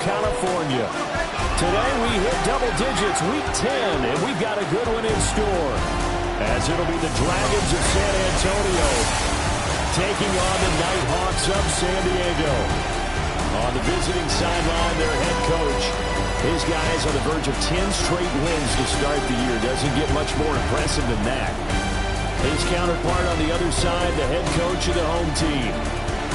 California. Today we hit double digits, week 10, and we've got a good one in store. As it'll be the Dragons of San Antonio taking on the Nighthawks of San Diego. On the visiting sideline, their head coach. His guys on the verge of 10 straight wins to start the year. Doesn't get much more impressive than that. His counterpart on the other side, the head coach of the home team.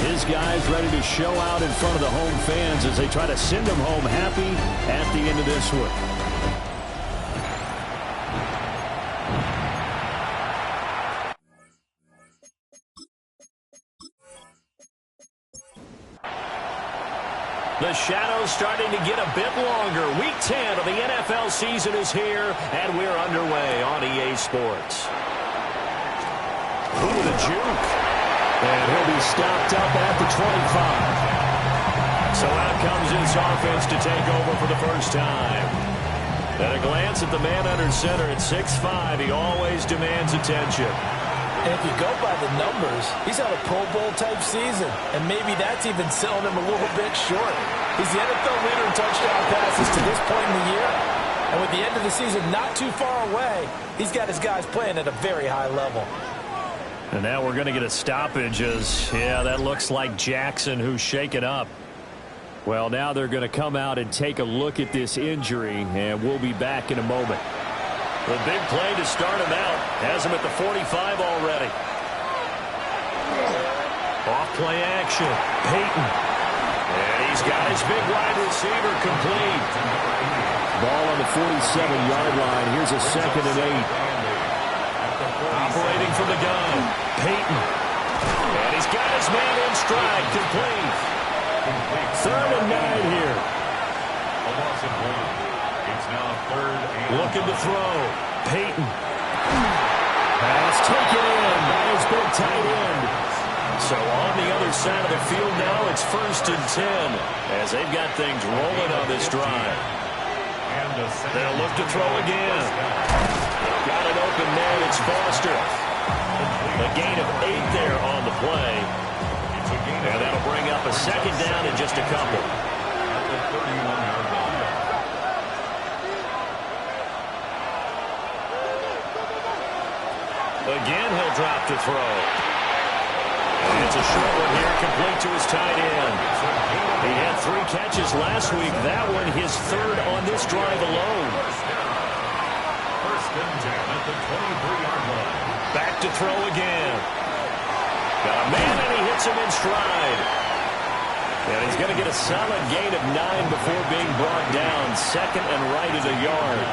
His guys ready to show out in front of the home fans as they try to send them home happy at the end of this one. The shadow's starting to get a bit longer. Week 10 of the NFL season is here, and we're underway on EA Sports. Ooh, the juke. And he'll be stopped up at the 25. So out comes his offense to take over for the first time. At a glance at the man under center at 6'5", he always demands attention. And if you go by the numbers, he's had a Pro Bowl-type season, and maybe that's even selling him a little bit short. He's the NFL leader in touchdown passes to this point in the year. And with the end of the season not too far away, he's got his guys playing at a very high level. And now we're going to get a stoppage as, yeah, that looks like Jackson who's shaken up. Well, now they're going to come out and take a look at this injury, and we'll be back in a moment. The big play to start him out has him at the 45 already. Off play action. Peyton. And he's got his big wide receiver complete. Ball on the 47-yard line. Here's a 2nd and 8. Operating from the gun, Peyton. And he's got his man in stride, complete. 3rd and 9 here. It's now 3rd and looking to throw. Peyton. Pass taken in by his big tight end. So on the other side of the field now, it's 1st and 10 as they've got things rolling on this drive. They'll look to throw again. Got an open man, it's Foster. A gain of 8 there on the play. And that'll bring up a 2nd down in just a couple. Again, he'll drop to throw. And it's a short one here, complete to his tight end. He had 3 catches last week. That one, his 3rd on this drive alone. 1st and 10 at the 23-yard line. Back to throw again. Got a man, and he hits him in stride. And he's going to get a solid gain of 9 before being brought down. 2nd and right at a yard.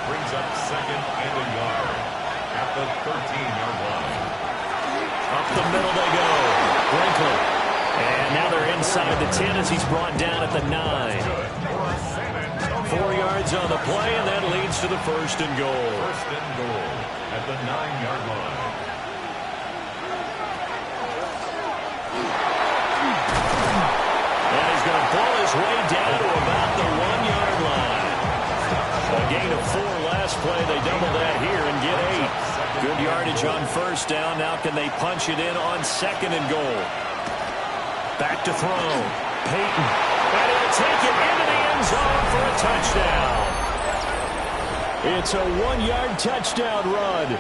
Brings up 2nd and a yard at the 13-yard line. Up the middle they go. Brinkley. And now they're inside the 10 as he's brought down at the 9. 4 yards on the play, and that leads to the 1st and goal. 1st and goal at the 9-yard line. And he's going to pull his way down to about the 1-yard line. A gain of 4 last play. They double that here and get 8. Good yardage on 1st down. Now can they punch it in on 2nd and goal? Back to throw. Peyton. And he'll take it into the end zone for a touchdown. It's a 1-yard touchdown run.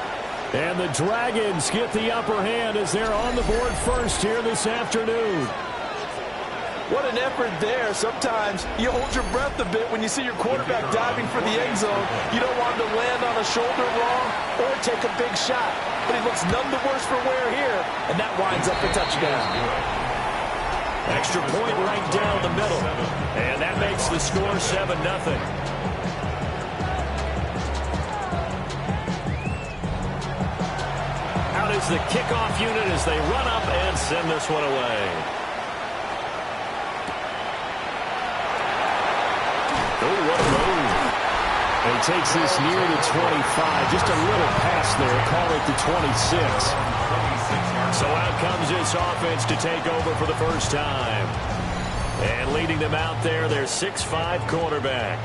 And the Dragons get the upper hand as they're on the board first here this afternoon. What an effort there. Sometimes you hold your breath a bit when you see your quarterback diving for the end zone. You don't want him to land on a shoulder wrong or take a big shot. But he looks none the worse for wear here, and that winds up the touchdown. Extra point right down the middle. And that makes the score 7-0. Out is the kickoff unit as they run up and send this one away. Oh, what a move. And he takes this near the 25. Just a little pass there. Call it the 26. So out comes this offense to take over for the first time. And leading them out there, their 6'5" quarterback.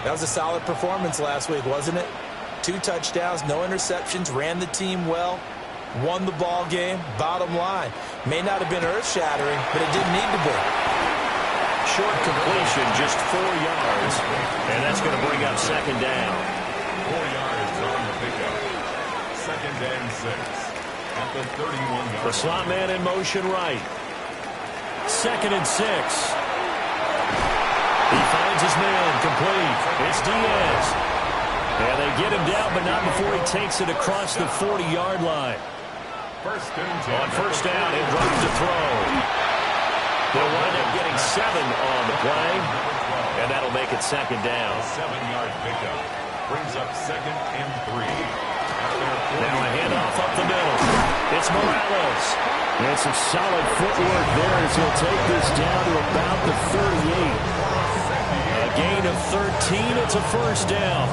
That was a solid performance last week, wasn't it? 2 touchdowns, no interceptions, ran the team well, won the ball game. Bottom line, may not have been earth-shattering, but it didn't need to be. short completion, just 4 yards. And that's going to bring up second down. 4 yards on the pickup. Second and 6 at the 31-yard. The slot man in motion right. Second and 6. He finds his man, complete. It's Diaz. And they get him down, but not before he takes it across the 40-yard line. First and 10. On first down, he drops to throw. They'll wind up getting 7 on the play, and that'll make it second down. A 7-yard pickup brings up second and 3. Now a handoff up the middle. It's Morales. And some solid footwork there as he'll take this down to about the 38. A gain of 13. It's a first down.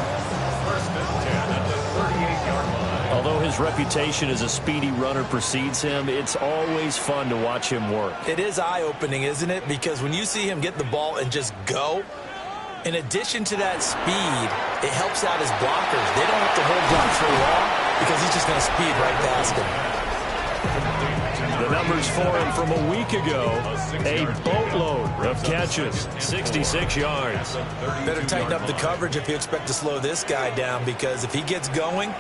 First and 10 at the 38-yard line. Although his reputation as a speedy runner precedes him, it's always fun to watch him work. It is eye-opening, isn't it? Because when you see him get the ball and just go, in addition to that speed, it helps out his blockers. They don't have to hold blocks for long because he's just going to speed right past him. The numbers for him from a week ago, a boatload of catches, 66 yards. Better tighten up the coverage if you expect to slow this guy down, because if he gets going,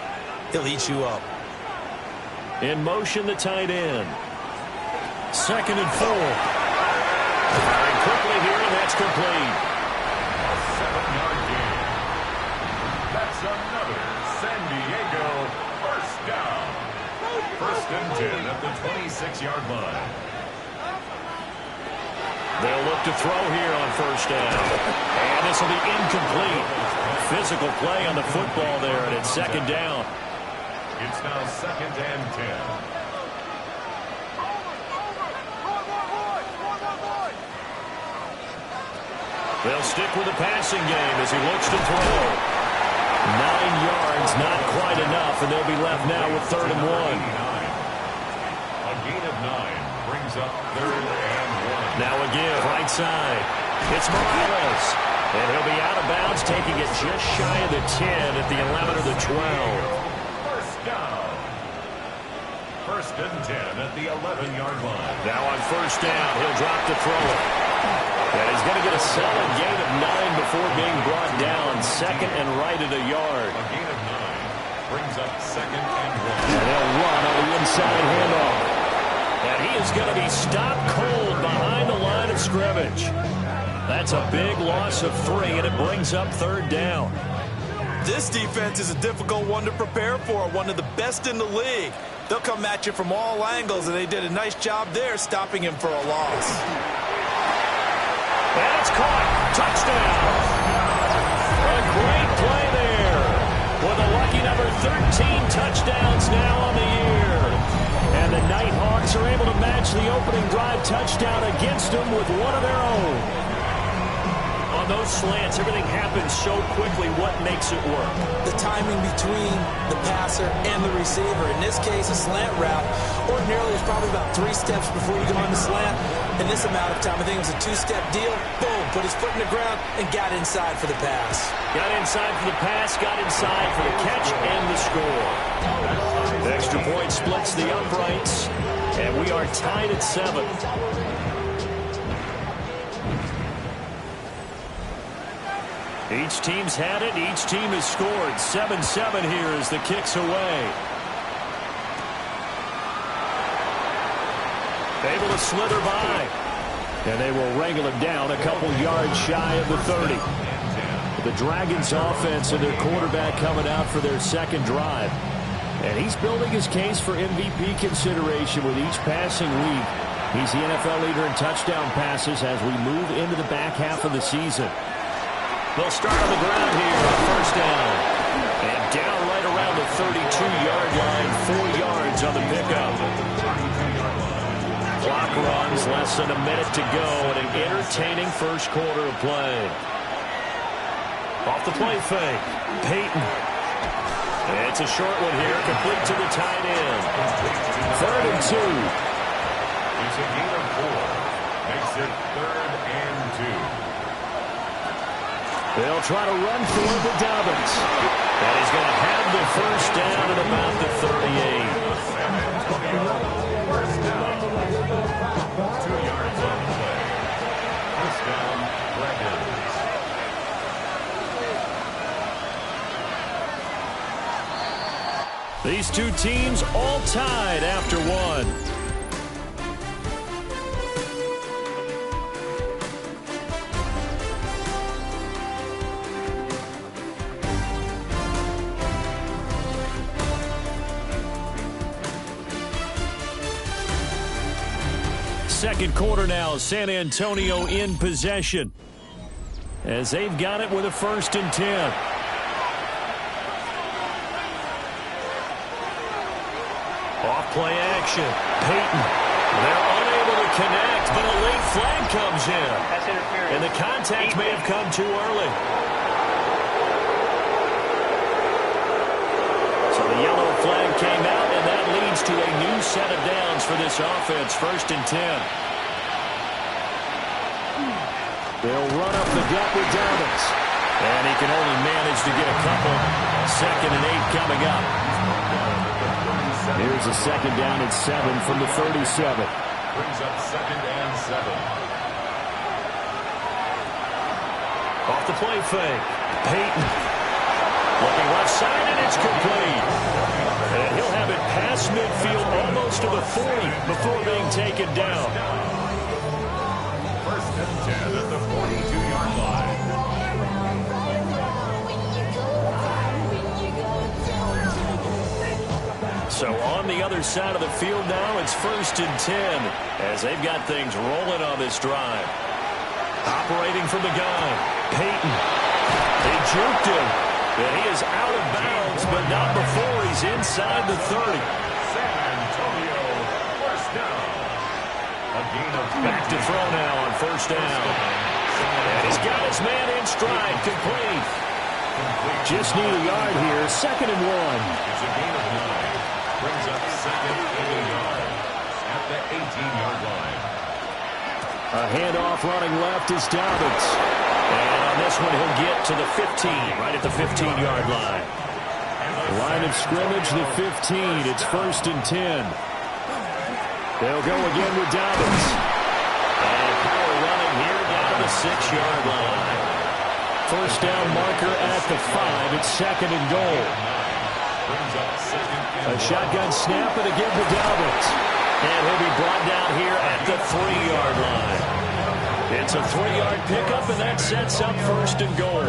he'll eat you up. In motion, the tight end. Second and 4. Firing quickly here, and that's complete. A 7-yard gain. That's another San Diego first down. First and 10 at the 26-yard line. They'll look to throw here on first down. And this will be incomplete. Physical play on the football there, and it's second down. It's now second and 10. They'll stick with the passing game as he looks to throw. 9 yards, not quite enough, and they'll be left now with third and 1. A gain of 9 brings up third and 1. Now a give, right side. It's Morales. And he'll be out of bounds, taking it just shy of the 10 at the 11 or the 12. First down. First and 10 at the 11-yard line. Now on first down, he'll drop to throw it. And he's going to get a solid gain of 9 before being brought down. Second and right at a yard. A gain of 9 brings up second and 1. And they'll run on the inside handoff. And he is going to be stopped cold behind the line of scrimmage. That's a big loss of 3, and it brings up third down. This defense is a difficult one to prepare for, one of the best in the league. They'll come at you from all angles, and they did a nice job there stopping him for a loss. And it's caught. Touchdown. A great play there. With a lucky number 13 touchdowns now on the year. And the Nighthawks are able to match the opening drive touchdown against them with one of their own. On those slants, everything happens so quickly. What makes it work? The timing between the passer and the receiver. In this case, a slant route ordinarily is probably about 3 steps before you go on the slant. In this amount of time, I think it was a 2-step deal. Boom, put his foot in the ground and got inside for the pass. Got inside for the pass, got inside for the catch and the score. The extra point splits the uprights, and we are tied at 7. Each team's had it. Each team has scored. 7-7 here as the kick's away. Able to slither by. And they will wrangle him down a couple yards shy of the 30. The Dragons offense and their quarterback coming out for their second drive. And he's building his case for MVP consideration with each passing week. He's the NFL leader in touchdown passes as we move into the back half of the season. They'll start on the ground here on first down. And down right around the 32-yard line, 4 yards on the pickup. Clock runs, less than a minute to go, and an entertaining first quarter of play. Off the play fake, Peyton. It's a short one here, complete to the tight end. Third and 2. It's a gain of 4. Makes it third and 2. They'll try to run for it with Dobbins. And he's going to have the first down at about the 38. First down. 2 yards on the play. First down These two teams all tied after one. Second quarter now, San Antonio in possession as they've got it with a 1st and 10. Off-play action. Peyton. They're unable to connect, but a late flag comes in. That's interference. And the contact may have come too early. So the yellow flag came out, and that leads to a new set of downs for this offense. 1st and 10. They'll run up the gut with Dobbins. And he can only manage to get a couple. 2nd and 8 coming up. Here's a 2nd down and 7 from the 37. Brings up 2nd and 7. Off the play fake. Peyton. Looking left side, and it's complete. And he'll have it past midfield almost to the 40 before being taken down. 1st and 10 at the 42-yard line. So on the other side of the field now, it's 1st and 10 as they've got things rolling on this drive. Operating from the gun, Peyton. They juked him. And he is out of bounds, but not before he's inside the 30. San Antonio, 1st down. A gain of Back to throw now on 1st down. And he's got his man in stride, complete. Just need a yard here, 2nd and 1. It's a gain of 9. Brings up 2nd and a yard at the 18-yard line. A handoff running left is Dobbins. And on this one, he'll get to the 15, right at the 15-yard line. Line of scrimmage, the 15. It's 1st and 10. They'll go again with Dobbins. And power running here down to the 6-yard line. 1st down marker at the 5. It's 2nd and goal. A shotgun snap and again to Dobbins. And he'll be brought down here at the 3-yard line. It's a 3-yard pickup, and that sets up 1st and goal.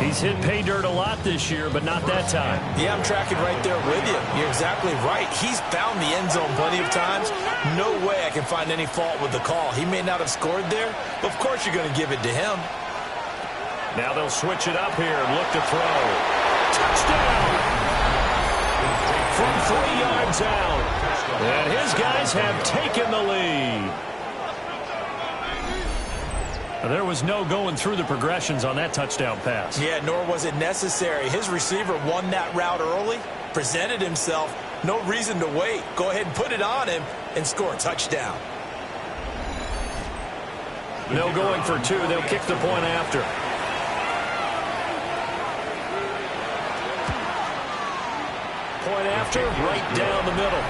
He's hit pay dirt a lot this year, but not that time. Yeah, I'm tracking right there with you. You're exactly right. He's found the end zone plenty of times. No way I can find any fault with the call. He may not have scored there, but of course you're going to give it to him. Now they'll switch it up here and look to throw. Touchdown! From 3 yards out. And his guys have taken the lead. There was no going through the progressions on that touchdown pass. Yeah, nor was it necessary. His receiver won that route early, presented himself. No reason to wait. Go ahead and put it on him and score a touchdown. No going for 2. They'll kick the point after. Point after, right down the middle.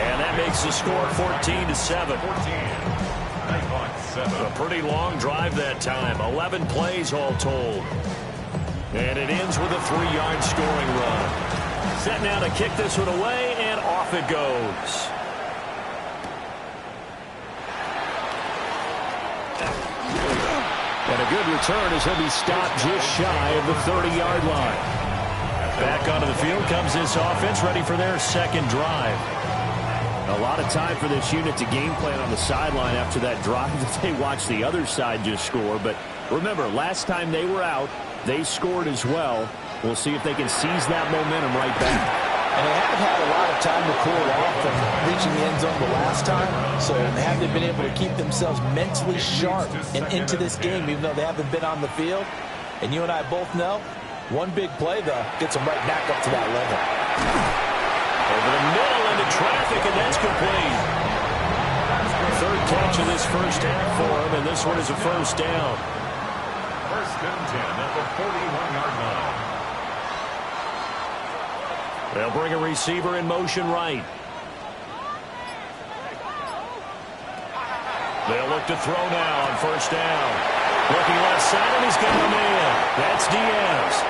And that makes the score 14-7. Nighthawks 7. A pretty long drive that time. 11 plays all told. And it ends with a 3-yard scoring run. Set now to kick this one away, and off it goes. And a good return as he'll be stopped just shy of the 30-yard line. Back onto the field comes this offense, ready for their 2nd drive. A lot of time for this unit to game plan on the sideline after that drive that they watched the other side just score. But remember, last time they were out, they scored as well. We'll see if they can seize that momentum right back. And they haven't had a lot of time to cool off from reaching the end zone the last time. So have they been able to keep themselves mentally sharp and into this game, even though they haven't been on the field? And you and I both know, one big play, though, gets them right back up to that level. Over the middle into traffic, and that's complete. 3rd catch of this 1st half for him, and this one is a 1st down. 1st and 10 at the 41-yard line. They'll bring a receiver in motion right. They'll look to throw now on 1st down. Looking left side, and he's got a man. That's Diaz.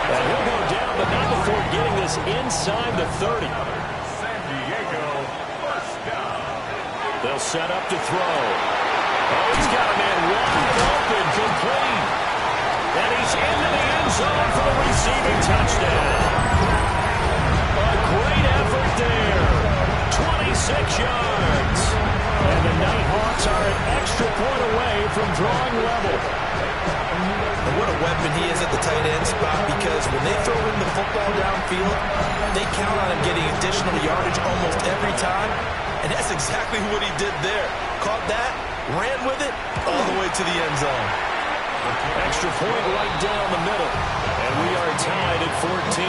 And he'll go down, but not before getting this inside the 30. San Diego, first down. They'll set up to throw. Oh, he's got a man wide open, complete. And he's into the end zone for the receiving touchdown. A great effort there. 26 yards. And the Nighthawks are an extra point away from drawing level. And what a weapon he is at the tight end spot, because when they throw him the football downfield, they count on him getting additional yardage almost every time. And that's exactly what he did there. Caught that, ran with it, all the way to the end zone. Extra point right down the middle. And we are tied at 14.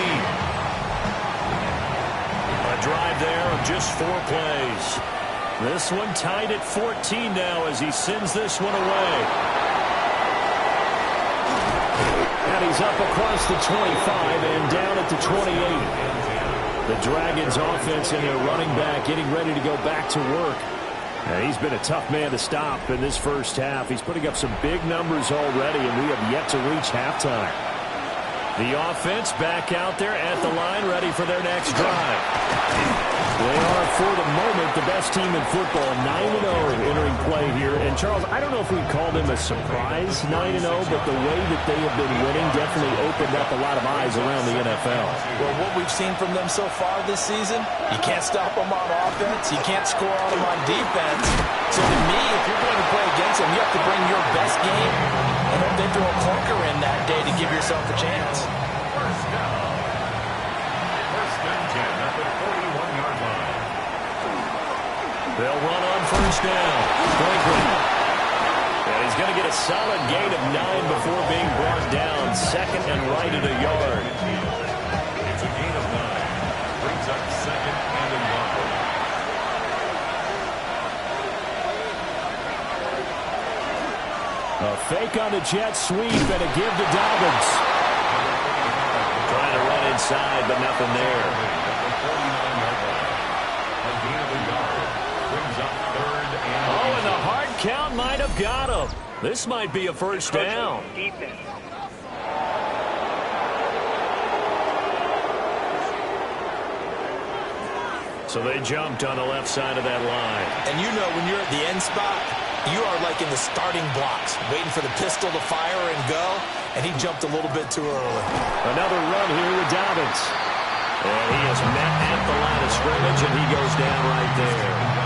A drive there of just 4 plays. This one tied at 14 now as he sends this one away. And he's up across the 25 and down at the 28. The Dragons offense and their running back getting ready to go back to work. And he's been a tough man to stop in this first half. He's putting up some big numbers already, and we have yet to reach halftime. The offense back out there at the line, ready for their next drive. They are, for the moment, the best team in football, 9-0 entering play here. And, Charles, I don't know if we'd call them a surprise 9-0, but the way that they have been winning definitely opened up a lot of eyes around the NFL. Well, what we've seen from them so far this season, you can't stop them on offense, you can't score on them on defense. So to me, if you're going to play against them, you have to bring your best game and hope they throw a clunker in that day to give yourself a chance. First down. First and 10 at the 41-yard line. They'll run on first down. Franklin. And he's going to get a solid gain of 9 before being brought down. Second and right at a yard. It's a gain of 9. Brings up second and a yard. A fake on the jet sweep and a give to Dobbins. Trying to run inside, but nothing there. Oh, and the hard count might have got him. This might be a first down. So they jumped on the left side of that line. And you know when you're at the end spot, you are like in the starting blocks, waiting for the pistol to fire and go, and he jumped a little bit too early. Another run here with Dobbins. And he is met at the line of scrimmage, and he goes down right there.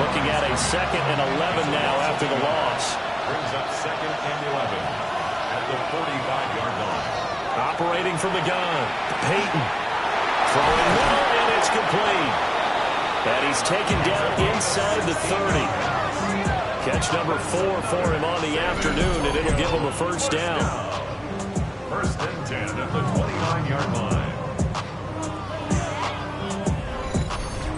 Looking at a second and 11 now after the loss. Brings up second and 11 at the 45-yard line. Operating from the gun, Peyton. Throwing middle, and it's complete. And he's taken down inside the 30. Catch number 4 for him on the afternoon, and it'll give him a first down. First and 10 at the 29-yard line.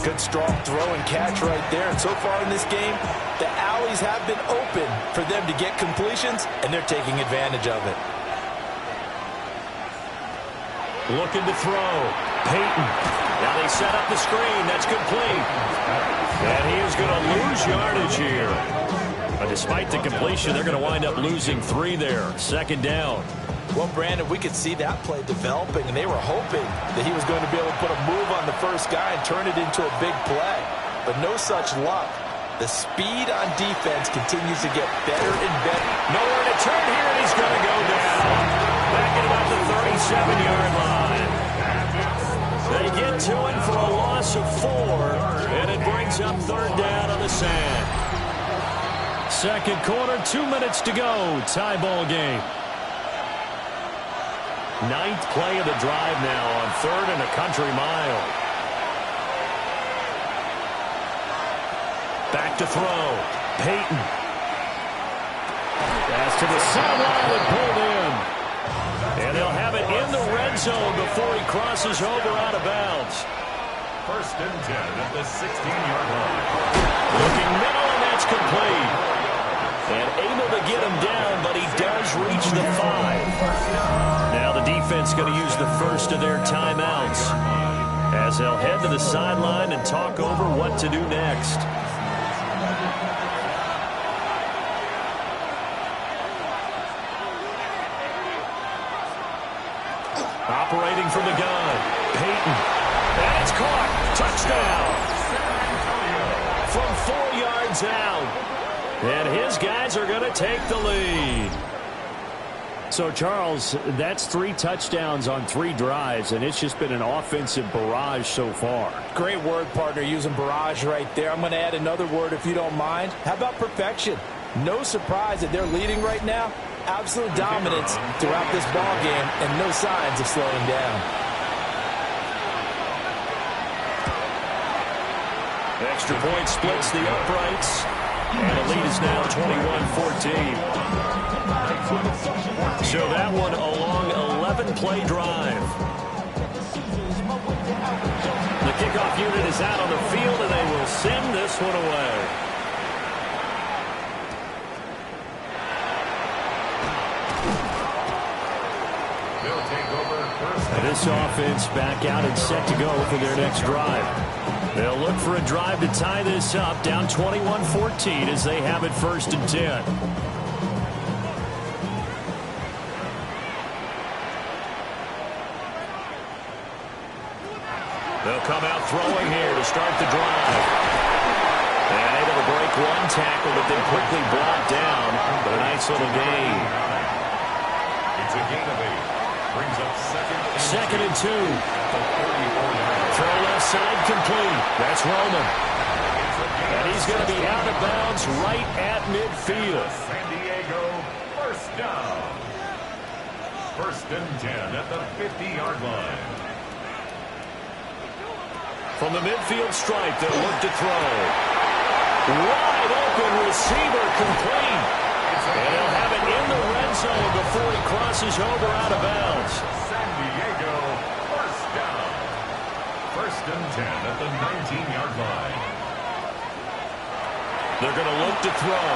Good strong throw and catch right there. And so far in this game, the alleys have been open for them to get completions, and they're taking advantage of it. Looking to throw. Peyton. Now they set up the screen. That's complete. And he is going to lose yardage here. But despite the completion, they're going to wind up losing 3 there. Second down. Well, Brandon, we could see that play developing, and they were hoping that he was going to be able to put a move on the first guy and turn it into a big play. But no such luck. The speed on defense continues to get better and better. Nowhere to turn here, and he's going to go down. Back at about the 37-yard line. They get to him for a loss of 4, and it brings up third down on the sand. Second quarter, 2 minutes to go. Tie ball game. 9th play of the drive now on 3rd and a country mile. Back to throw. Peyton. Pass to the sideline and pulled in. And they'll have it in the red zone before he crosses over out of bounds. First and 10 at the 16-yard line. Looking middle, and that's complete. And able to get him down, but he does reach the 5. Now the defense going to use the first of their timeouts as they'll head to the sideline and talk over what to do next. Operating from the gun. Peyton. And it's caught. Touchdown. From 4 yards out. And his guys are going to take the lead. So, Charles, that's 3 touchdowns on 3 drives, and it's just been an offensive barrage so far. Great word, partner, using barrage right there. I'm going to add another word if you don't mind. How about perfection? No surprise that they're leading right now. Absolute dominance throughout this ball game and no signs of slowing down. Extra point splits the uprights, and the lead is now 21-14. So that one a long 11-play drive. The kickoff unit is out on the field, and they will send this one away. They'll take over first. And this offense back out and set to go for their next drive. They'll look for a drive to tie this up, down 21-14 as they have it 1st and 10. They'll come out throwing here to start the drive. And able to break one tackle, but then quickly brought down. But a nice little gain. It's a gain of 8. Brings up second and 2. Throw left side complete. That's Roman. And he's going to be out of bounds right at midfield. San Diego, first down. 1st and 10 at the 50-yard line. From the midfield stripe, they'll look to throw. Wide open receiver complete. And they'll have it in the red zone before he crosses over out of bounds. San Diego, first down. 1st and 10 at the 19-yard line. They're going to look to throw.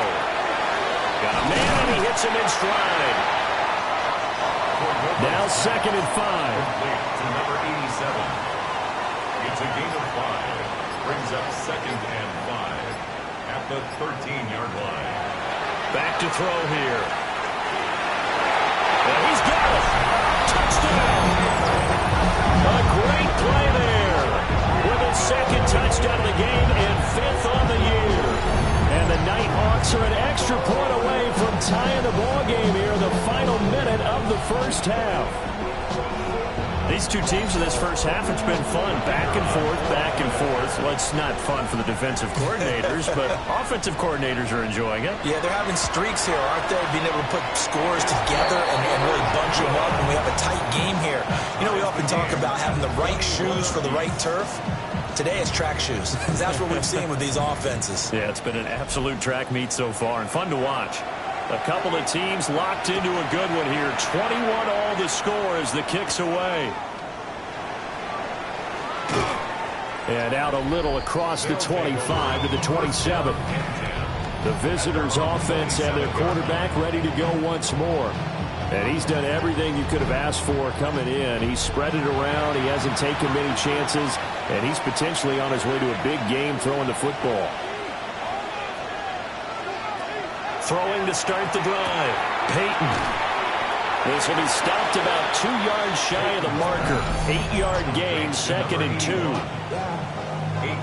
Got a man, and he hits him in stride. Now 2nd and 5. To number 87. It's a gain of 5. Brings up 2nd and 5 at the 13-yard line. Back to throw here. And he's got it. Touchdown. A great play there. With his 2nd touchdown of the game and 5th on the year. And the Nighthawks are an extra point away from tying the ball game here in the final minute of the 1st half. These two teams in this 1st half, it's been fun. Back and forth, back and forth. Well, it's not fun for the defensive coordinators, but offensive coordinators are enjoying it. Yeah, they're having streaks here, aren't they? Being able to put scores together and really bunch them up, and we have a tight game here. You know, we often talk about having the right shoes for the right turf. Today it's track shoes. That's what we've seen with these offenses. Yeah, it's been an absolute track meet so far and fun to watch. A couple of teams locked into a good one here. 21 all the score as the kick's away. And out a little across the 25 to the 27. The visitors' offense and their quarterback ready to go once more. And he's done everything you could have asked for coming in. He's spread it around. He hasn't taken many chances. And he's potentially on his way to a big game throwing the football. Throwing to start the drive. Peyton. This will be stopped about 2 yards shy of the marker. 8-yard gain, 2nd and 2.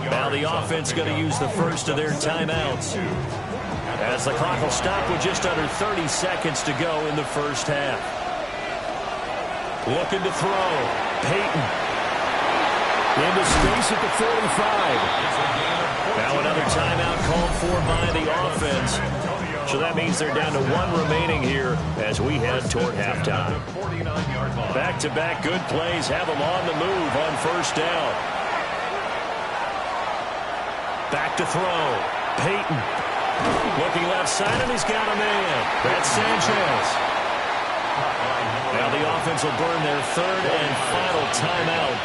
Now the offense going to use the first of their timeouts. As the clock will stop with just under 30 seconds to go in the 1st half. Looking to throw. Peyton. Into space at the 45. Now another timeout called for by the offense. So that means they're down to 1 remaining here as we head toward halftime. Back-to-back good plays have them on the move on 1st down. Back to throw. Peyton. Looking left side, and he's got a man. That's Sanchez. Now the offense will burn their 3rd and final timeout.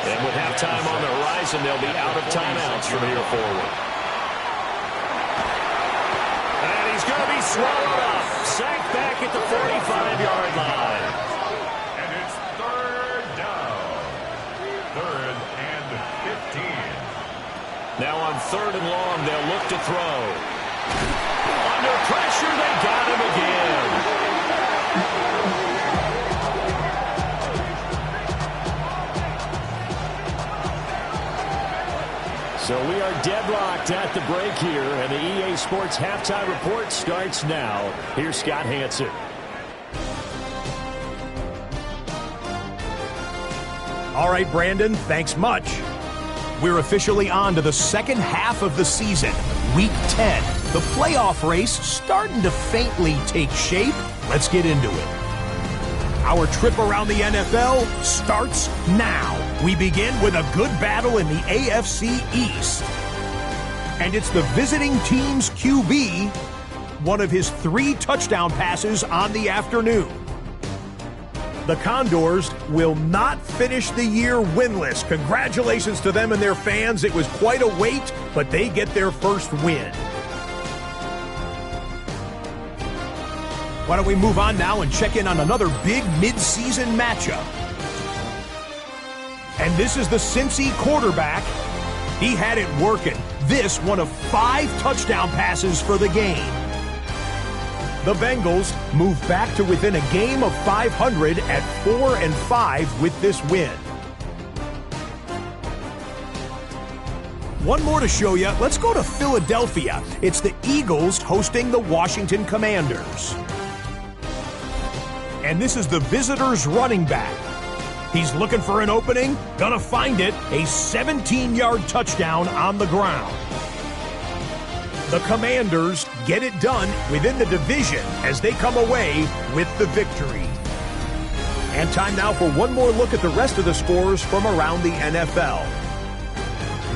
And with halftime on the horizon, they'll be out of timeouts from here forward. And he's going to be swallowed up. Sacked back at the 45-yard line. And it's 3rd down. 3rd and 15. Now on 3rd and long, they'll look to throw. Under pressure, they got him again. So we are deadlocked at the break here, and the EA Sports Halftime Report starts now. Here's Scott Hansen. All right, Brandon, thanks much. We're officially on to the second half of the season, Week 10. The playoff race starting to faintly take shape. Let's get into it. Our trip around the NFL starts now. We begin with a good battle in the AFC East. And it's the visiting team's QB, one of his 3 touchdown passes on the afternoon. The Condors will not finish the year winless. Congratulations to them and their fans. It was quite a wait, but they get their first win. Why don't we move on now and check in on another big mid-season matchup. And this is the Cincy quarterback. He had it working. This one of 5 touchdown passes for the game. The Bengals move back to within a game of 500 at 4-5 with this win. One more to show you. Let's go to Philadelphia. It's the Eagles hosting the Washington Commanders. And this is the visitors' running back. He's looking for an opening, gonna find it, a 17-yard touchdown on the ground. The Commanders get it done within the division as they come away with the victory. And time now for one more look at the rest of the scores from around the NFL.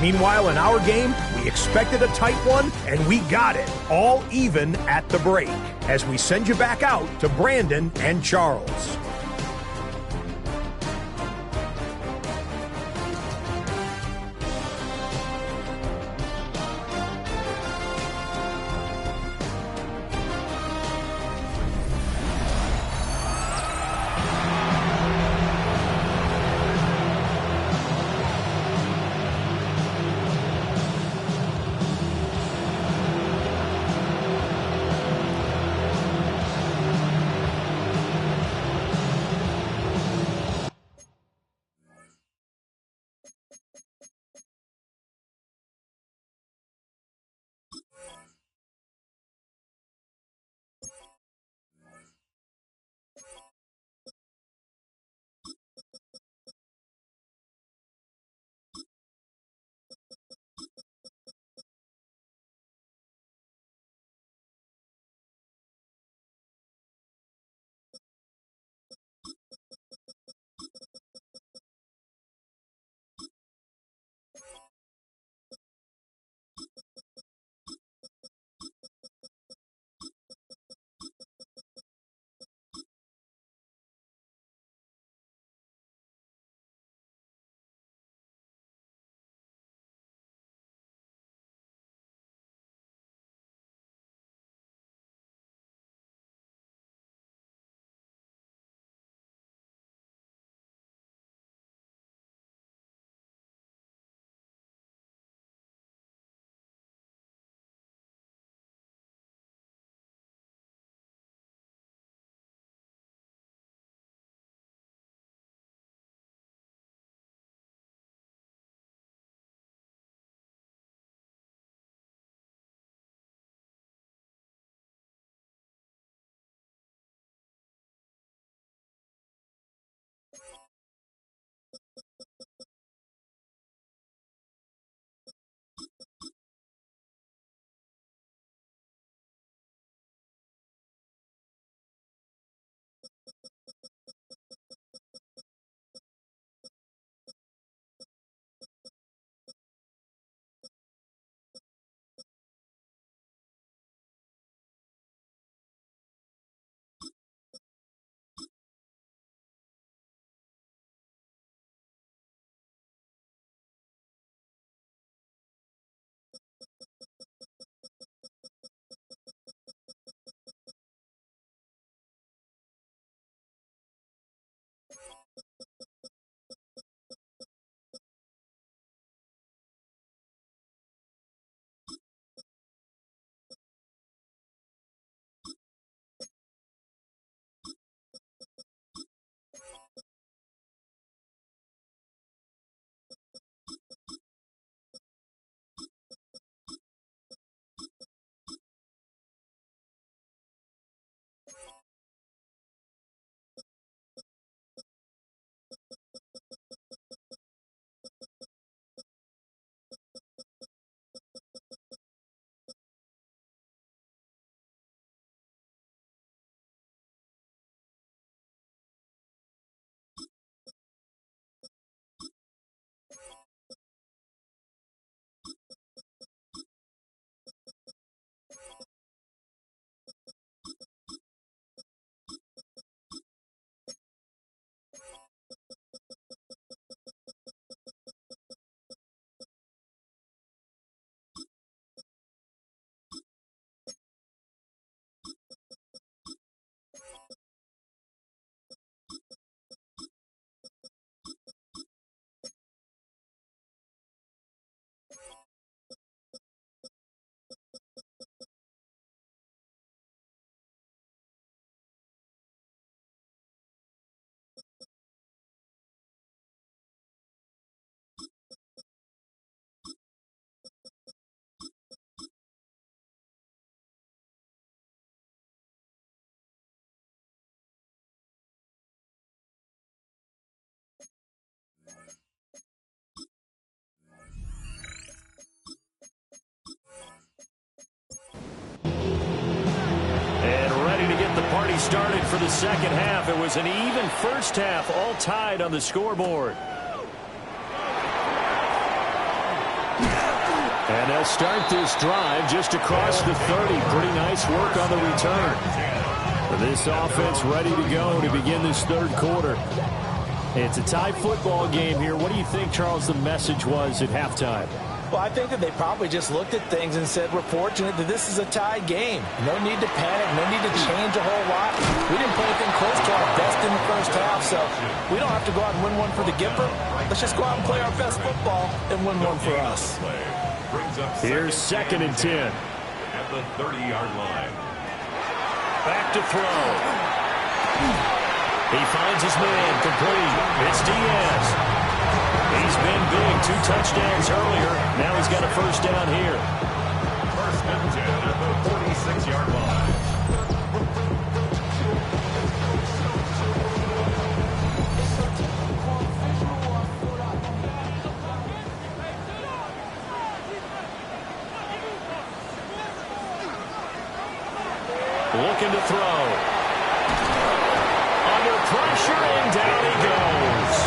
Meanwhile, in our game, we expected a tight one, and we got it, all even at the break, as we send you back out to Brandon and Charles. Started for the second half. It was an even first half, all tied on the scoreboard. And they'll start this drive just across the 30. Pretty nice work on the return. This offense ready to go to begin this third quarter. It's a tie football game here. What do you think, Charles, the message was at halftime? Well, I think that they probably just looked at things and said, we're fortunate that this is a tie game. No need to panic, no need to change a whole lot. We didn't play anything close to our best in the first half, so we don't have to go out and win one for the Gipper. Let's just go out and play our best football and win one for us. Here's 2nd and 10. At the 30-yard line. Back to throw. He finds his man, complete. It's Diaz. He's been big, 2 touchdowns earlier. Now he's got a first down here. 1st and 10 at the 46-yard line. Looking to throw. Under pressure, and down he goes.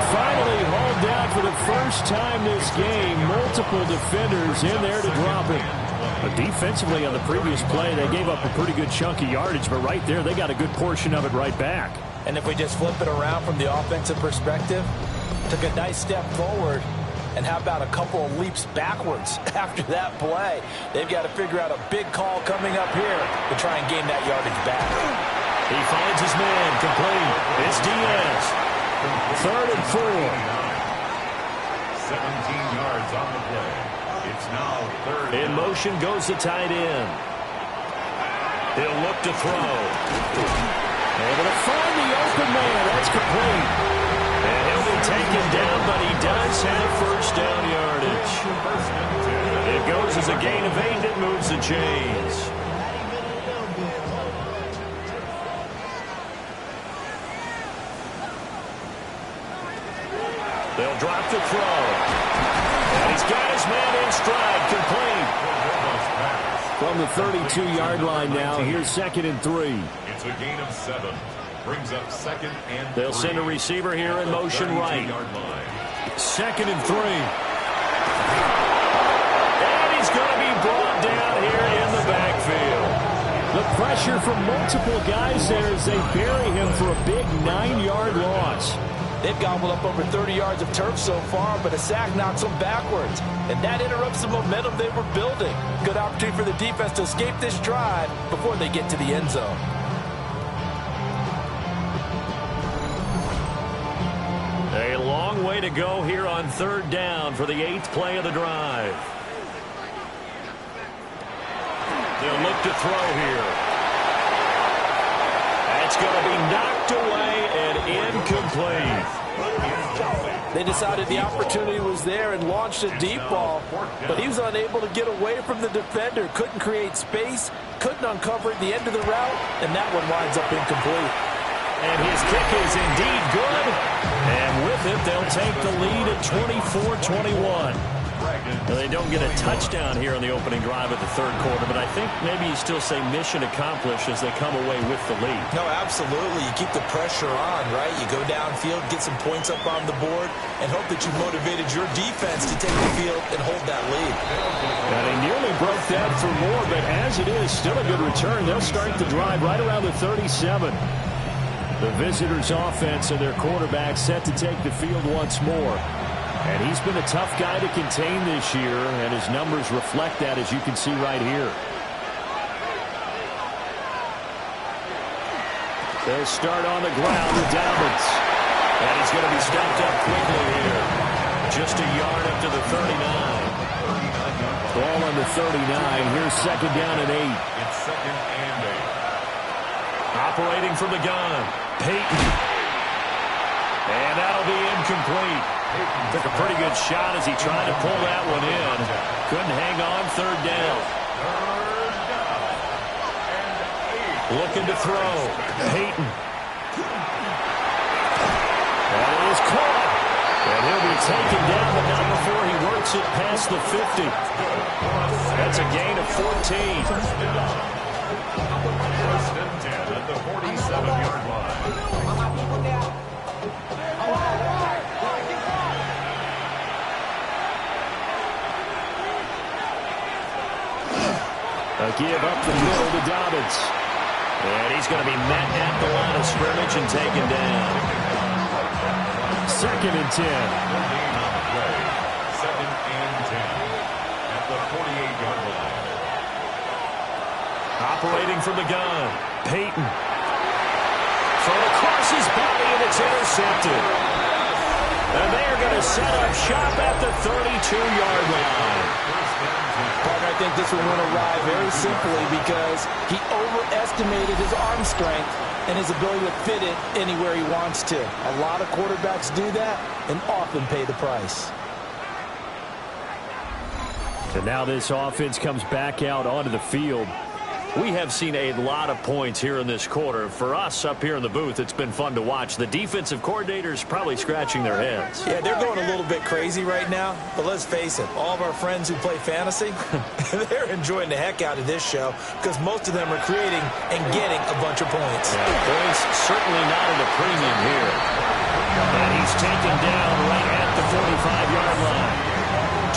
Finally hauled down for the first time this game. Multiple defenders in there to drop him. But defensively on the previous play, they gave up a pretty good chunk of yardage, but right there, they got a good portion of it right back. And if we just flip it around from the offensive perspective, took a nice step forward, and how about a couple of leaps backwards after that play? They've got to figure out a big call coming up here to try and gain that yardage back. He finds his man, complete. It's Diaz. 3rd and 4. 17 yards on the play. It's now 3rd. In motion goes the tight end. He'll look to throw. Able to find the open man. That's complete. And he'll be taken down, but he does have first down yardage. It goes as a gain of 8. It moves the chains. They'll drop the throw. And he's got his man in stride, complete. From the 32-yard line now, here's 2nd and 3. It's a gain of 7. Brings up 2nd and 3. They'll send a receiver here in motion right. 2nd and 3. And he's going to be brought down here in the backfield. The pressure from multiple guys there as they bury him for a big 9-yard loss. They've gobbled up over 30 yards of turf so far, but a sack knocks them backwards. And that interrupts the momentum they were building. Good opportunity for the defense to escape this drive before they get to the end zone. A long way to go here on 3rd down for the 8th play of the drive. They'll look to throw here. That's going to be knocked away and incomplete. They decided the opportunity was there and launched a deep ball, but he was unable to get away from the defender. Couldn't create space, couldn't uncover at the end of the route, and that one winds up incomplete. And his kick is indeed good. And with it, they'll take the lead at 24-21. They don't get a touchdown here on the opening drive of the third quarter, but I think maybe you still say mission accomplished as they come away with the lead. No, absolutely. You keep the pressure on, right? You go downfield, get some points up on the board, and hope that you motivated your defense to take the field and hold that lead. Now, they nearly broke that for more, but as it is, still a good return. They'll start the drive right around the 37. The visitors' offense and their quarterback set to take the field once more. And he's been a tough guy to contain this year, and his numbers reflect that, as you can see right here. They'll start on the ground with Dobbins. And he's going to be stopped up quickly here. Just a yard up to the 39. Ball on the 39. Here's second down and 8. It's second and 8. Operating from the gun. Peyton. And that'll be incomplete. Took a pretty good shot as he tried to pull that one in. Couldn't hang on. Third down. Looking to throw. Peyton. That is caught. And he'll be taken down, but not before he works it past the 50. That's a gain of 14. First and 10 at the 47-yard line. A give up the middle to Dobbins. And he's going to be met at the line of scrimmage and taken down. Second and 10. Second and 10 at the 48-yard line. Operating from the gun. Peyton. Thrown across his body, and it's intercepted. And they are going to set up shop at the 32-yard line. Partner, I think this one went awry very simply because he overestimated his arm strength and his ability to fit it anywhere he wants to. A lot of quarterbacks do that and often pay the price. And now this offense comes back out onto the field. We have seen a lot of points here in this quarter. For us up here in the booth, it's been fun to watch. The defensive coordinators probably scratching their heads. Yeah, they're going a little bit crazy right now, but let's face it, all of our friends who play fantasy, they're enjoying the heck out of this show because most of them are creating and getting a bunch of points. Yeah, points certainly not at a premium here. And he's taken down right at the 45-yard line.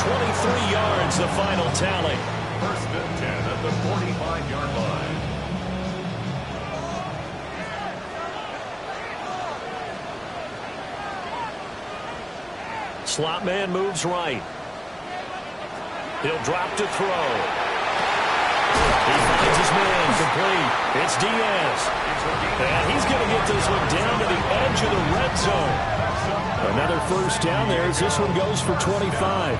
23 yards, the final tally. First and 10 at the 45-yard line. Slot man moves right. He'll drop to throw. He finds his man complete. It's Diaz. And he's going to get this one down to the edge of the red zone. Another first down there as this one goes for 25.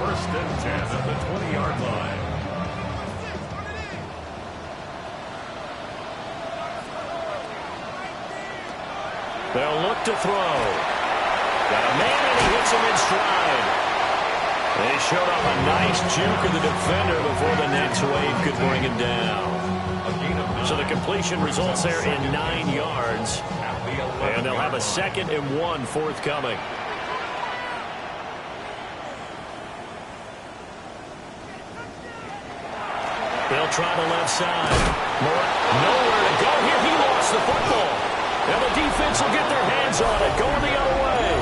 First and 10 at the 20-yard line. They'll look to throw. Got a man and he hits him in stride. They showed off a nice juke of the defender before the next wave could bring him down. So the completion results there in 9 yards. And they'll have a 2nd and 1 forthcoming. They'll try the left side. Nowhere to go here. He lost the football. And the defense will get their hands on it, going the other way.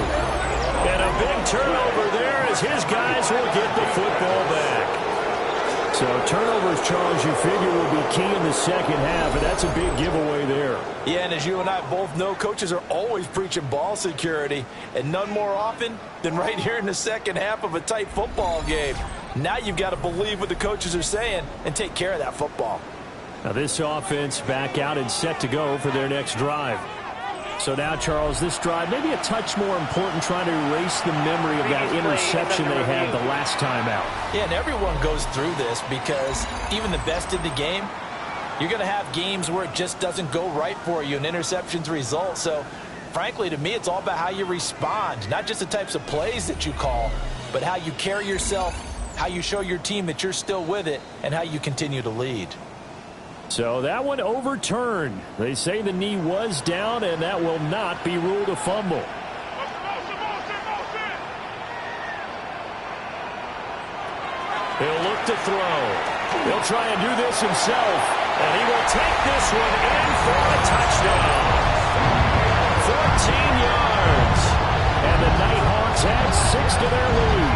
And a big turnover there as his guys will get the football back. So turnovers, Charles, you figure will be key in the second half, and that's a big giveaway there. Yeah, and as you and I both know, coaches are always preaching ball security, and none more often than right here in the second half of a tight football game. Now you've got to believe what the coaches are saying and take care of that football. Now this offense back out and set to go for their next drive. So now, Charles, this drive maybe a touch more important, trying to erase the memory of that interception they had the last time out. Yeah, and everyone goes through this because even the best in the game, you're going to have games where it just doesn't go right for you and interceptions result. So, frankly, to me, it's all about how you respond, not just the types of plays that you call, but how you carry yourself, how you show your team that you're still with it, and how you continue to lead. So that one overturned. They say the knee was down, and that will not be ruled a fumble. He'll look to throw. He'll try and do this himself, and he will take this one in for a touchdown. 14 yards, and the Nighthawks add 6 to their lead.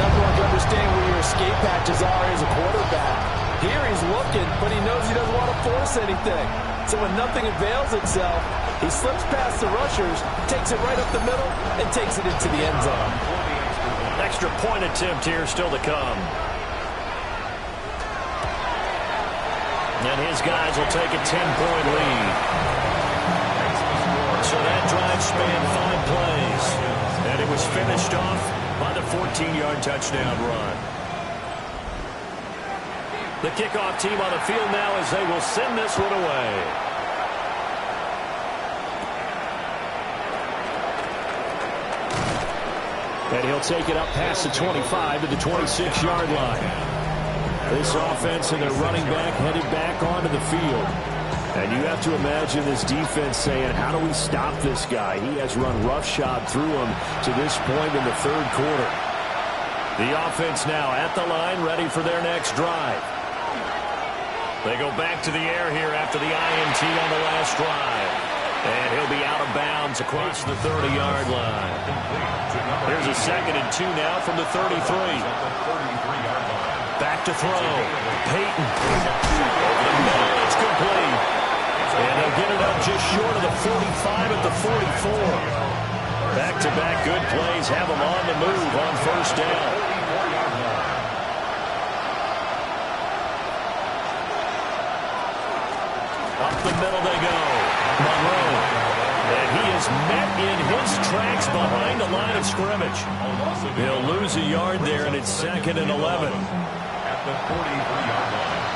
Nothing like understanding where your escape patches are as a quarterback. Here he's looking, but he knows he doesn't want to force anything. So when nothing avails itself, he slips past the rushers, takes it right up the middle, and takes it into the end zone. Extra point attempt here still to come. And his guys will take a 10-point lead. So that drive spanned 5 plays. And it was finished off by the 14-yard touchdown run. The kickoff team on the field now as they will send this one away. And he'll take it up past the 25 to the 26-yard line. This offense and their running back headed back onto the field. And you have to imagine this defense saying, how do we stop this guy? He has run roughshod through him to this point in the third quarter. The offense now at the line, ready for their next drive. They go back to the air here after the INT on the last drive. And he'll be out of bounds across the 30-yard line. Here's a 2nd and 2 now from the 33. Back to throw. Peyton. Over the middle, it's complete. And they'll get it up just short of the 45 at the 44. Back-to-back good plays have them on the move on first down. Up the middle they go. Monroe. And he is met in his tracks behind the line of scrimmage. He'll lose a yard there, and it's 2nd and 11. At the 43-yard line.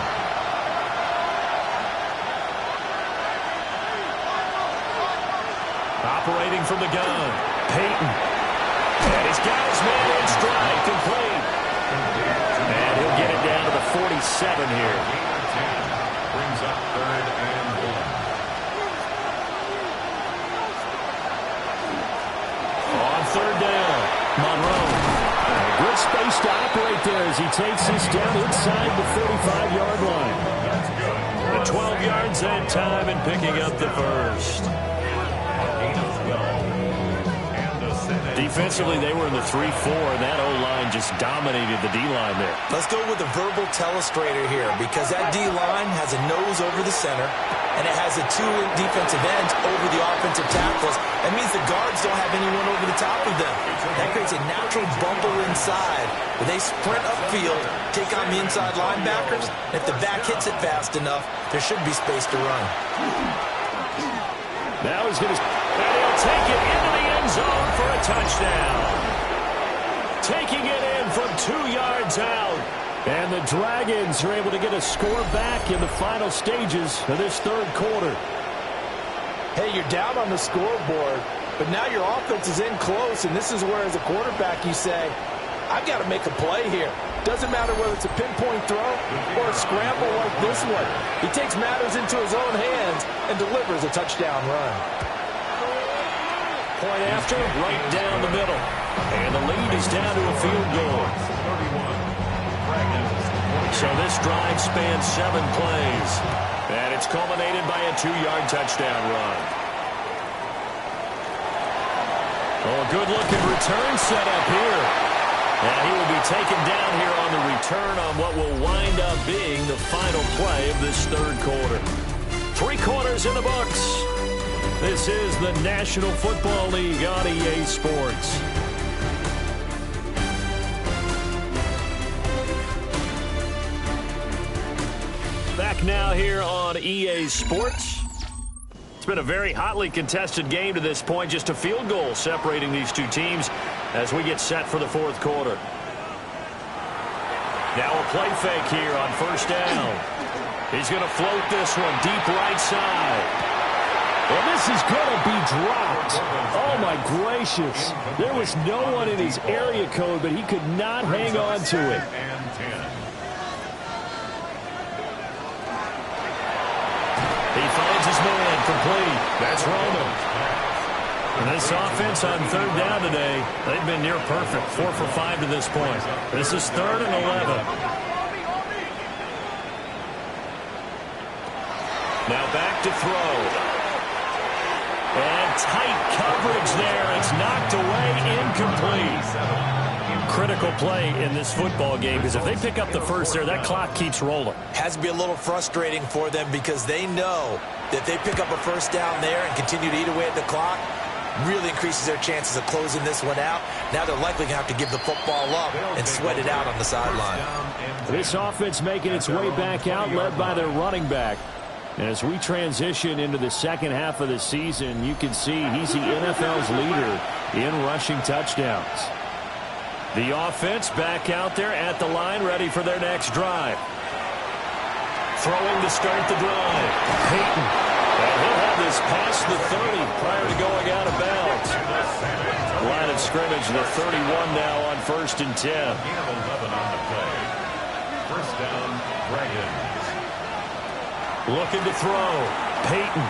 Operating from the gun. Peyton. And he's got his man in stride. Complete. And he'll get it down to the 47 here. Brings up 3rd and 1. On 3rd down, Monroe. Good space to operate there as he takes this down inside the 45-yard line. The 12 yards that time and picking up the first. Defensively, they were in the 3-4, and that O-line just dominated the D-line there. Let's go with a verbal telestrator here because that D-line has a nose over the center, and it has the 2 defensive ends over the offensive tackles. That means the guards don't have anyone over the top of them. That creates a natural bumble inside where they sprint upfield, take on the inside linebackers. If the back hits it fast enough, there should be space to run. Now he's going to... And he'll take it into the end zone for a touchdown. Taking it in from 2 yards out. And the Dragons are able to get a score back in the final stages of this third quarter. Hey, you're down on the scoreboard, but now your offense is in close, and this is where, as a quarterback, you say, I've got to make a play here. Doesn't matter whether it's a pinpoint throw or a scramble like this one. He takes matters into his own hands and delivers a touchdown run. Point after, right down the middle. And the lead is down to a field goal. So this drive spans 7 plays. And it's culminated by a 2-yard touchdown run. Oh, a good-looking return set up here. And he will be taken down here on the return on what will wind up being the final play of this third quarter. 3 quarters in the books. This is the National Football League on EA Sports. Back now here on EA Sports. It's been a very hotly contested game to this point. Just a field goal separating these two teams as we get set for the fourth quarter. Now a play fake here on first down. He's going to float this one deep right side. Well, this is going to be dropped. Oh, my gracious. There was no one in his area code, but he could not hang on to it. He finds his man complete. That's Romo. And this offense on third down today, they've been near perfect. 4 for 5 to this point. This is 3rd and 11. Now back to throw. And tight coverage there. It's knocked away, incomplete. Critical play in this football game because if they pick up the first there, that clock keeps rolling. Has to be a little frustrating for them because they know that if they pick up a first down there and continue to eat away at the clock, really increases their chances of closing this one out. Now they're likely going to have to give the football up and sweat it out on the sideline. This offense making its way back out, led by their running back. And as we transition into the second half of the season, you can see he's the NFL's leader in rushing touchdowns. The offense back out there at the line, ready for their next drive. Throwing to start the drive. Peyton. And he'll have this past the 30 prior to going out of bounds. Line of scrimmage, the 31 now on 1st and 10. Gain of 11 on the play. First down, Dragons. Looking to throw. Peyton.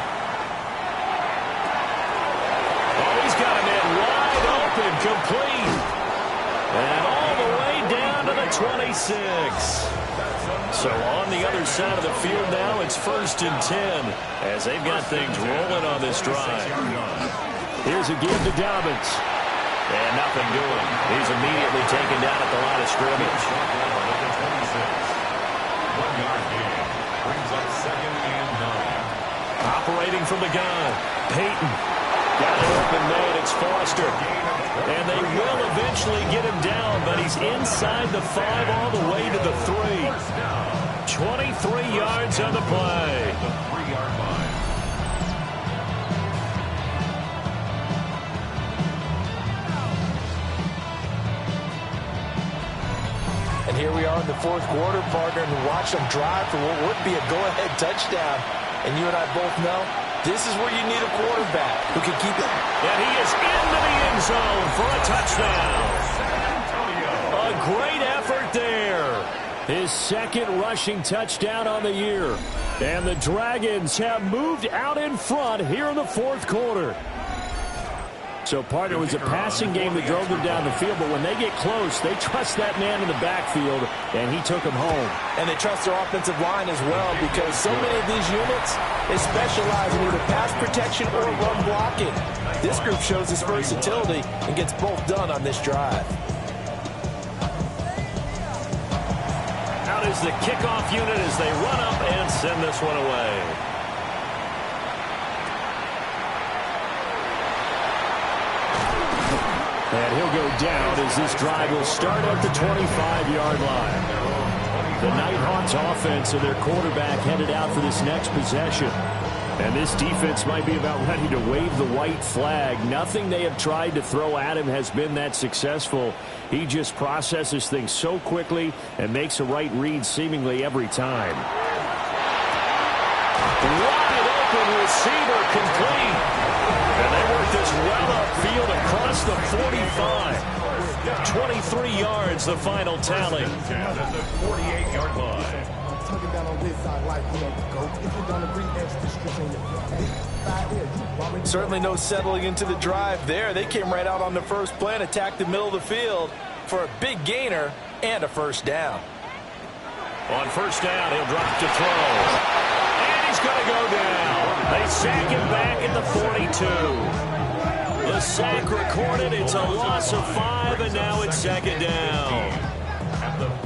Oh, he's got a man wide open, complete. And all the way down to the 26. So on the other side of the field now, it's 1st and 10 as they've got things rolling on this drive. Here's a give to Dobbins. And nothing doing. He's immediately taken down at the line of scrimmage. 1 yard gain. Brings up 2nd and 9. Operating from the gun. Peyton. Got an open man. It's Foster. And they will eventually get him down, but he's inside the 5 all the way to the 3. 23 yards on the play. The 3-yard line. And here we are in the 4th quarter, partner, and watch them drive for what would be a go-ahead touchdown. And you and I both know this is where you need a quarterback who can keep it. And he is into the end zone for a touchdown. A great effort there. His 2nd rushing touchdown on the year. And the Dragons have moved out in front here in the 4th quarter. So, partner, it was a passing game that drove them down the field, but when they get close, they trust that man in the backfield, and he took them home. And they trust their offensive line as well, because so many of these units, they specialize in either pass protection or run blocking. This group shows its versatility and gets both done on this drive. Out is the kickoff unit as they run up and send this one away. And he'll go down as this drive will start at the 25-yard line. The Nighthawks offense and their quarterback headed out for this next possession. And this defense might be about ready to wave the white flag. Nothing they have tried to throw at him has been that successful. He just processes things so quickly and makes a right read seemingly every time. Wide open receiver complete. And they work this well upfield across the 45. 23 yards, the final tally. At the 48-yard line. Certainly no settling into the drive there. They came right out on the first play and attacked the middle of the field for a big gainer and a first down. On first down, he'll drop to throw. And he's going to go down. They sack him back at the 42. The sack recorded. It's a loss of 5, and now it's 2nd down.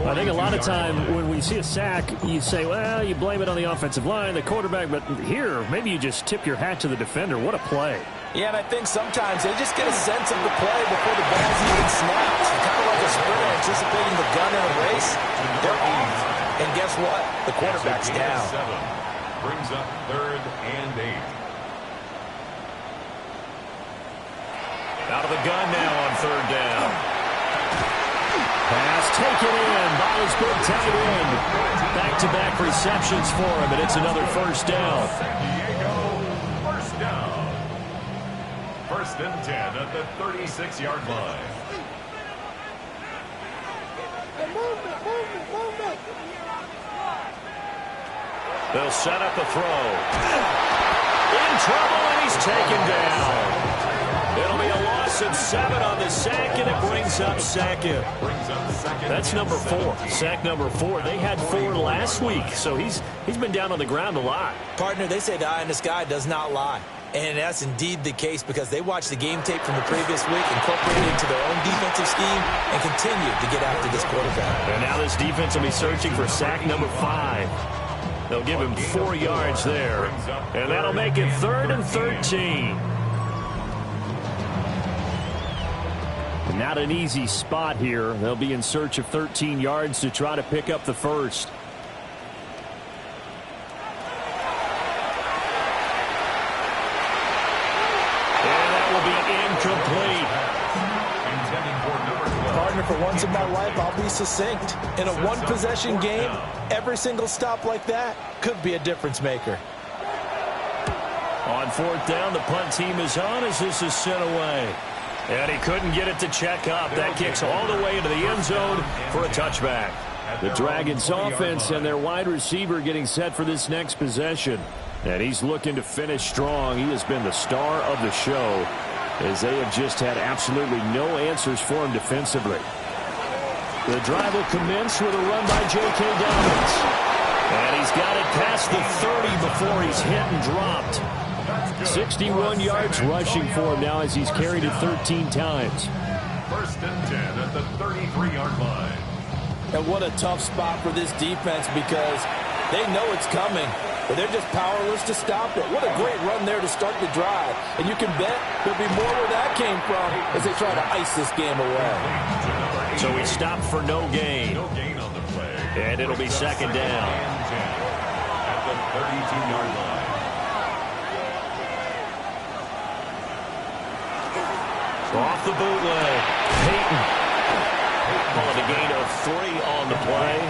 I think a lot of time when we see a sack, you say, well, you blame it on the offensive line, the quarterback, but here, maybe you just tip your hat to the defender. What a play. Yeah, and I think sometimes they just get a sense of the play before the ball's even snapped. Kind of like a sprinter anticipating the gun in a race. They're off. And guess what? The quarterback's down. Brings up 3rd and 8. Out of the gun now on 3rd down. Pass taken in by his big tight end. Back-to-back receptions for him, and it's another first down. San Diego, first down. 1st and 10 at the 36-yard line. They'll set up the throw. In trouble, and he's taken down. It'll be a loss of 7 on the sack, and it brings up 2nd. That's number 4. Sack number 4. They had 4 last week, so he's been down on the ground a lot. Partner, they say the eye in the sky does not lie. And that's indeed the case because they watched the game tape from the previous week, incorporated it into their own defensive scheme, and continued to get after this quarterback. And now this defense will be searching for sack number 5. They'll give him 4 yards there. And that'll make it 3rd and 13. Not an easy spot here. They'll be in search of 13 yards to try to pick up the first. And that will be incomplete. Partner, for once in my life, I'll be succinct. In a one-possession game, every single stop like that could be a difference maker. On fourth down, the punt team is on as this is sent away. And he couldn't get it to check up. That kicks all the way into the end zone for a touchback. The Dragons offense and their wide receiver getting set for this next possession. And he's looking to finish strong. He has been the star of the show as they have just had absolutely no answers for him defensively. The drive will commence with a run by J.K. Dobbins. And he's got it past the 30 before he's hit and dropped. 61 yards rushing for him now as he's carried it 13 times. First and 10 at the 33-yard line. And what a tough spot for this defense because they know it's coming, but they're just powerless to stop it. What a great run there to start the drive. And you can bet there'll be more where that came from as they try to ice this game away. So he stopped for no gain. No gain on the play. And it'll be second down. At the 32-yard line. Off the bootleg. Peyton. Calling a gain of 3 on the play.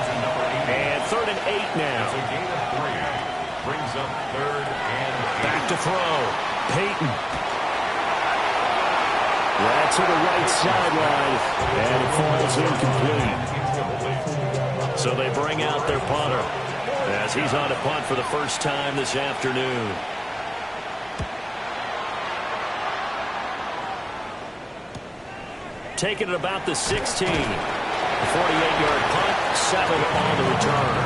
And 3rd and 8 now. It's a gain of 3. Brings up 3rd and 8. Back to throw. Peyton. Right to the right sideline. And it falls incomplete. So they bring out their punter as he's on to punt for the first time this afternoon. Taking it about the 16. A 48-yard punt, 7 on the return.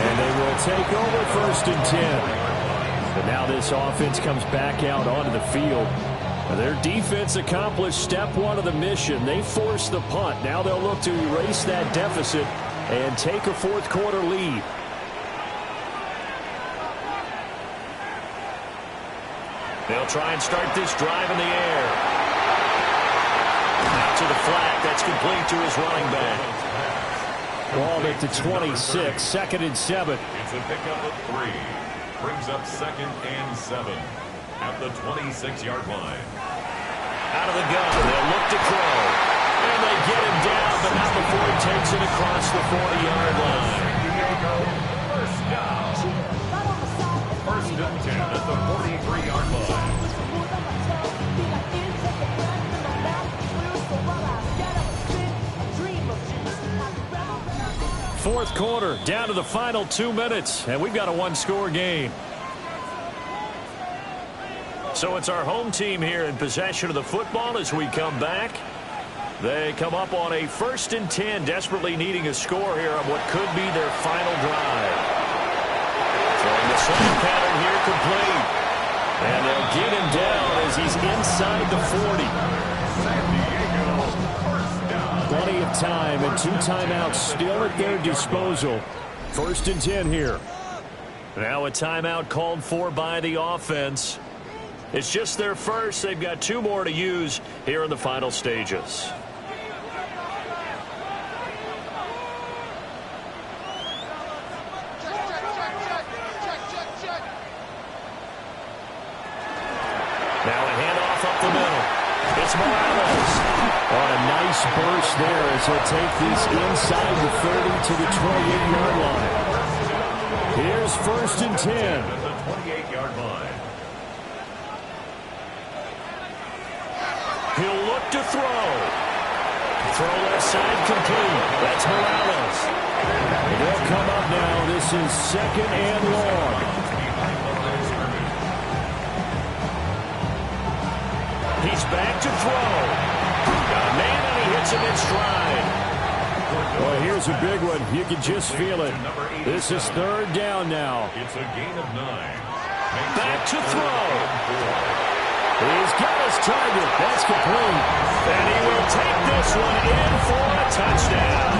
And they will take over 1st and 10. But now this offense comes back out onto the field. Their defense accomplished step 1 of the mission. They forced the punt. Now they'll look to erase that deficit and take a fourth quarter lead. They'll try and start this drive in the air. Out to the flat. That's complete to his running back. Ball at the 26. 2nd and 7. It's a pickup of 3. Brings up 2nd and 7 at the 26-yard line. Out of the gun. They'll look to throw. And they get him down, but not before he takes it across the 40-yard line. First down. First and 10 at the 43-yard line. Fourth quarter, down to the final 2 minutes, and we've got a one-score game. So it's our home team here in possession of the football as we come back. They come up on a 1st and 10, desperately needing a score here on what could be their final drive. Throwing the slant pattern here complete. And they'll get him down as he's inside the 40. Plenty of time and 2 timeouts still at their disposal. 1st and 10 here. Now a timeout called for by the offense. It's just their first. They've got 2 more to use here in the final stages. Now a handoff up the middle. It's Morales. On a nice burst there as he'll take this inside the 30 to the 28-yard line. Here's 1st and 10. At the 28-yard line. He'll look to throw. Throw left side complete. That's Morales. They'll come up now. This is 2nd and long. He's back to throw. Got a man and he hits him in stride. Well, here's a big one. You can just feel it. This is 3rd down now. It's a gain of 9. Back to throw. He's got his target. That's complete. And he will take this one in for a touchdown.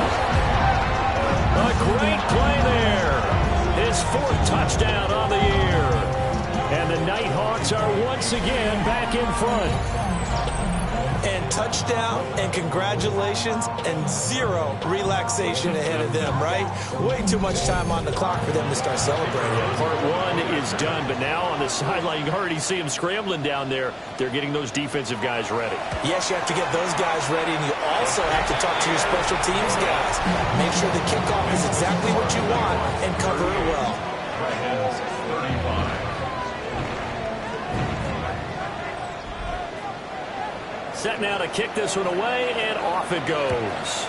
A great play there. His 4th touchdown on the year. And the Nighthawks are once again back in front. and touchdown and congratulations and zero relaxation ahead of them, right? Way too much time on the clock for them to start celebrating. Part one is done, but now on the sideline, you already see them scrambling down there. They're getting those defensive guys ready. Yes, you have to get those guys ready, and you also have to talk to your special teams guys. Make sure the kickoff is exactly what you want and cover it well. Dragons 35. Set now to kick this one away, and off it goes.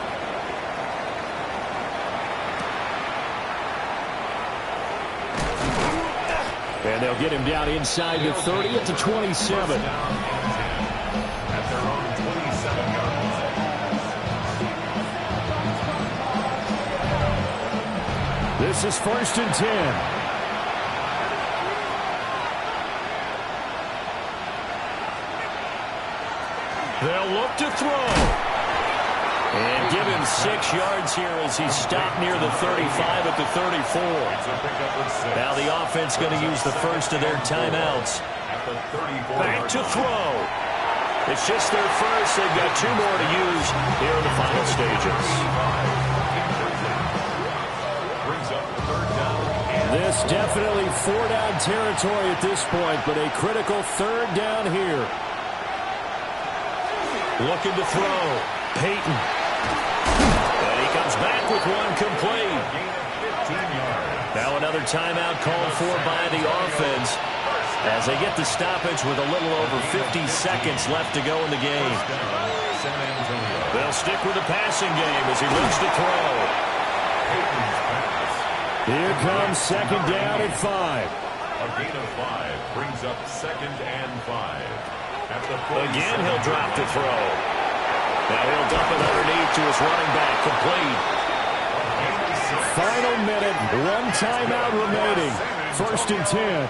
And they'll get him down inside the 30 at the 27. At their own 27 yards. This is 1st and 10. They'll look to throw. And give him 6 yards here as he's stopped near the 35 at the 34. Now the offense going to use the first of their timeouts. Back to throw. It's just their first. They've got 2 more to use here in the final stages. This definitely 4-down territory at this point, but a critical 3rd down here. Looking to throw. Peyton. And he comes back with one complete. Now another timeout called for by the offense as they get the stoppage with a little over 50 seconds left to go in the game. They'll stick with the passing game as he looks to throw. Here comes 2nd down at 5. A gain of 5 brings up 2nd and 5. Again, he'll drop to throw. Now he'll dump it underneath to his running back, complete. Final minute, 1 timeout remaining. 1st and 10.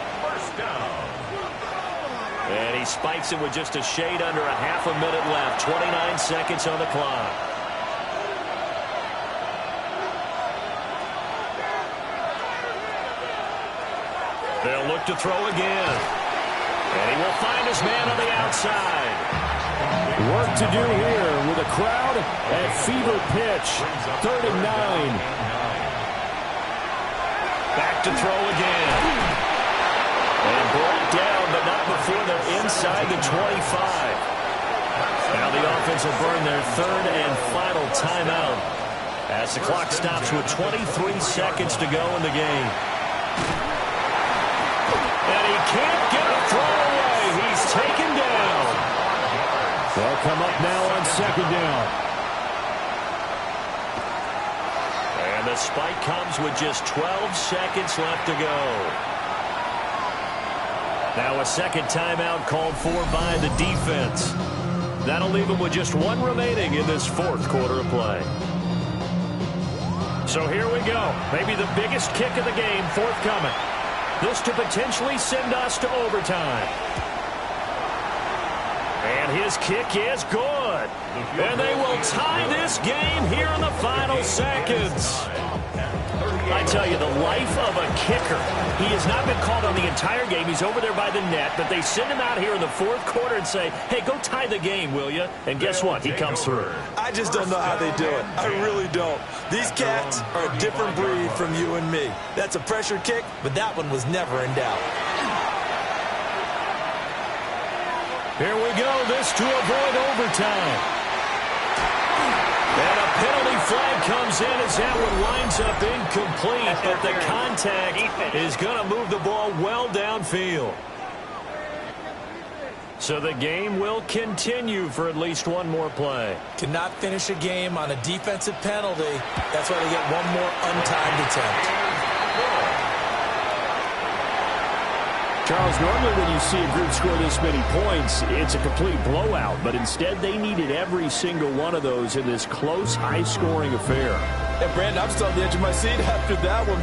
And he spikes it with just a shade under a half a minute left. 29 seconds on the clock. They'll look to throw again. And he will find his man on the outside. Work to do here with a crowd at fever pitch. 3rd and 9. Back to throw again. And brought down, but not before they're inside the 25. Now the offense will burn their 3rd and final timeout as the clock stops with 23 seconds to go in the game. And he can't get a throw away. He's taken down. They'll come up now on 2nd down. And the spike comes with just 12 seconds left to go. Now a 2nd timeout called for by the defense. That'll leave them with just 1 remaining in this 4th quarter of play. So here we go. Maybe the biggest kick of the game forthcoming. This to potentially send us to overtime. And his kick is good. And they will tie this game here in the final seconds. I tell you, the life of a kicker. He has not been called on the entire game. He's over there by the net, but they send him out here in the 4th quarter and say, hey, go tie the game, will you? And guess what? He comes through. I just don't know how they do it. I really don't. These cats are a different breed from you and me. That's a pressure kick, but that one was never in doubt. Here we go. This to avoid overtime. And a penalty flag comes in as that one winds up incomplete. But the contact is going to move the ball well downfield. So the game will continue for at least 1 more play. Cannot finish a game on a defensive penalty. That's why they get 1 more untimed attempt. Charles, normally when you see a group score this many points, it's a complete blowout. But instead, they needed every single one of those in this close, high-scoring affair. And, Brandon, I'm still on the edge of my seat after that one.